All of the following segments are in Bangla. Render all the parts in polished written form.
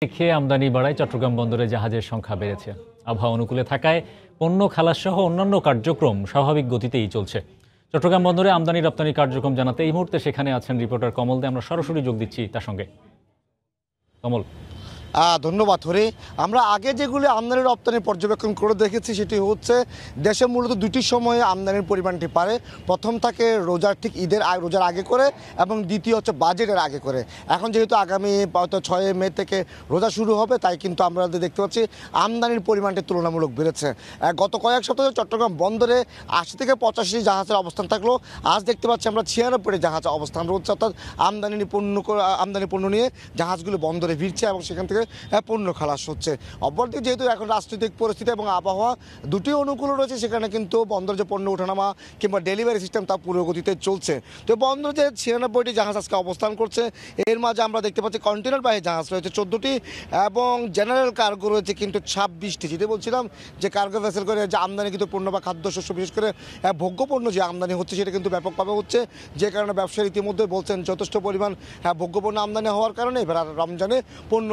খেয়ে আমদানি বাড়ায় চট্টগ্রাম বন্দরে জাহাজের সংখ্যা বেড়েছে। আবহাওয়া অনুকূলে থাকায় পণ্য খালাস সহ অন্যান্য কার্যক্রম স্বাভাবিক গতিতেই চলছে। চট্টগ্রাম বন্দরে আমদানি রপ্তানি কার্যক্রম জানাতে এই মুহূর্তে সেখানে আছেন রিপোর্টার কমল দে। আমরা সরাসরি যোগ দিচ্ছি তার সঙ্গে। কমল। ধন্যবাদ হরি। আমরা আগে যেগুলি আমদানি রপ্তানি পর্যবেক্ষণ করে দেখেছি সেটি হচ্ছে দেশে মূলত দুটি সময়ে আমদানির পরিমাণটি বাড়ে। প্রথম থাকে রোজার ঠিক রোজার আগে করে, এবং দ্বিতীয় হচ্ছে বাজেটের আগে করে। এখন যেহেতু আগামী হয়তো 6 মে থেকে রোজা শুরু হবে, তাই কিন্তু আমরা দেখতে পাচ্ছি আমদানির পরিমাণটি তুলনামূলক বেড়েছে। গত কয়েক সপ্তাহে চট্টগ্রাম বন্দরে 80 থেকে 85 জাহাজের অবস্থান থাকলেও আজ দেখতে পাচ্ছি আমরা 96টি জাহাজ অবস্থান রয়েছে, অর্থাৎ আমদানি পণ্য নিয়ে জাহাজগুলো বন্দরে ভিড়ছে এবং সেখান থেকে পণ্য খালাস হচ্ছে। অপরদিকে যেহেতু এখন রাজনৈতিক পরিস্থিতি এবং আবহাওয়া দুটি অনুকূল রয়েছে, সেখানে কিন্তু বন্দর যে পণ্য ওঠানামা কিংবা ডেলিভারি সিস্টেম তা পুরো গতিতে চলছে। তো বন্দর যে 96টি জাহাজ আজকে অবস্থান করছে, এর মাঝে আমরা দেখতে পাচ্ছি কন্টেনার বাহী জাহাজ রয়েছে 14টি এবং জেনারেল কার্গো রয়েছে কিন্তু 26টি। যেটি বলছিলাম যে কার্গো ভেসেল করে যে আমদানি কিন্তু পণ্য বা খাদ্যশস্য, বিশেষ করে ভোগ্যপণ্য যে আমদানি হচ্ছে সেটা কিন্তু ব্যাপকভাবে হচ্ছে, যে কারণে ব্যবসায়ী ইতিমধ্যে বলছেন যথেষ্ট পরিমাণ ভোগ্যপণ্য আমদানি হওয়ার কারণে এবার রমজানে পণ্য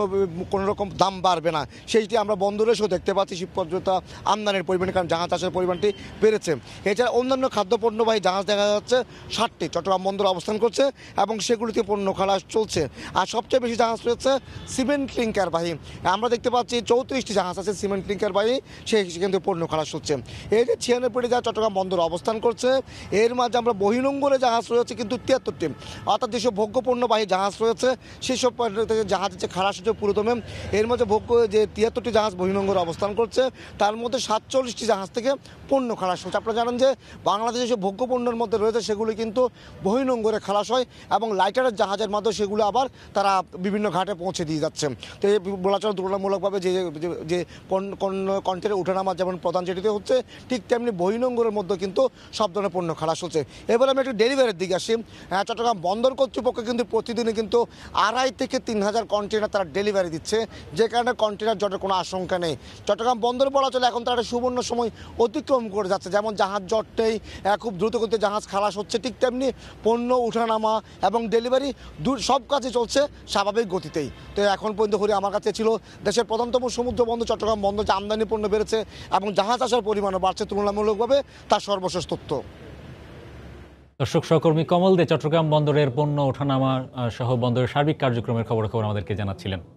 কোনো রকম দাম বাড়বে না। সেইটি আমরা বন্দরে এসেও দেখতে পাচ্ছি শীত পর্যন্ত আমদানির পরিমাণ, কারণ জাহাজ চাষের পরিমাণটি বেড়েছে। এছাড়া অন্যান্য খাদ্যপণ্যবাহী জাহাজ দেখা যাচ্ছে 60টি চট্টগ্রাম বন্দরে অবস্থান করছে এবং সেগুলিতে পণ্য খালাস চলছে। আর সবচেয়ে বেশি জাহাজ রয়েছে সিমেন্ট ক্লিংকারবাহী। আমরা দেখতে পাচ্ছি 34টি জাহাজ আছে সিমেন্ট ক্লিংকারবাহী, সেখান থেকে পণ্য খালাস হচ্ছে। এই যে 96টি জাহাজ চট্টগ্রাম বন্দরে অবস্থান করছে, এর মাঝে আমরা বহির্নোঙরে জাহাজ রয়েছে কিন্তু 73টি, অর্থাৎ যেসব ভোগ্যপণ্যবাহী জাহাজ রয়েছে সেসব জাহাজের যে খালাস হচ্ছে পুরোদমে। এর মধ্যে যে 73টি জাহাজ বহির্নোঙরে অবস্থান করছে, তার মধ্যে 47টি জাহাজ থেকে পণ্য খালাস হচ্ছে। আপনারা জানেন যে বাংলাদেশে যে ভোগ্যপণ্যের মধ্যে রয়েছে সেগুলি কিন্তু বহির্নোঙরে খালাস হয় এবং লাইটারের জাহাজের মাধ্যমে সেগুলো আবার তারা বিভিন্ন ঘাটে পৌঁছে দিয়ে যাচ্ছে। তো এই বলা চলে তুলনামূলকভাবে যে কন্টেনার উঠানামা যেমন প্রধান যেটিতে হচ্ছে, ঠিক তেমনি বহির্নোঙরের মধ্যে কিন্তু সব ধরনের পণ্য খালাস হচ্ছে। এবার আমি একটু ডেলিভারির দিকে আসি। চট্টগ্রাম বন্দর কর্তৃপক্ষ কিন্তু প্রতিদিনই কিন্তু 2,500 থেকে 3,000 কন্টেনার তারা ডেলিভারি দিচ্ছে, যে কারণে কন্টেনার জটের কোনো আশঙ্কা নেই। চট্টগ্রাম বন্দর বলা চলে এখন তারা সুবর্ণ সময় অতিক্রম করে যাচ্ছে। যেমন জাহাজ জট নেই, খুব দ্রুত গতিতে জাহাজ খালাস হচ্ছে, ঠিক তেমনি পণ্য উঠানামা এবং ডেলিভারি সব কাজে চলছে স্বাভাবিক গতিতেই। তো এখন পর্যন্ত হরি আমার কাছে ছিল দেশের প্রধানতম সমুদ্র বন্দর চট্টগ্রাম বন্দর, যে আমদানি পণ্য বেড়েছে এবং জাহাজ আসার পরিমাণও বাড়ছে তুলনামূলকভাবে, তার সর্বশেষ তথ্য। দর্শক সহকর্মী কমল দে চট্টগ্রাম বন্দরের পণ্য ওঠানামা সহ বন্দরের সার্বিক কার্যক্রমের খবর আমাদেরকে জানাচ্ছিলেন।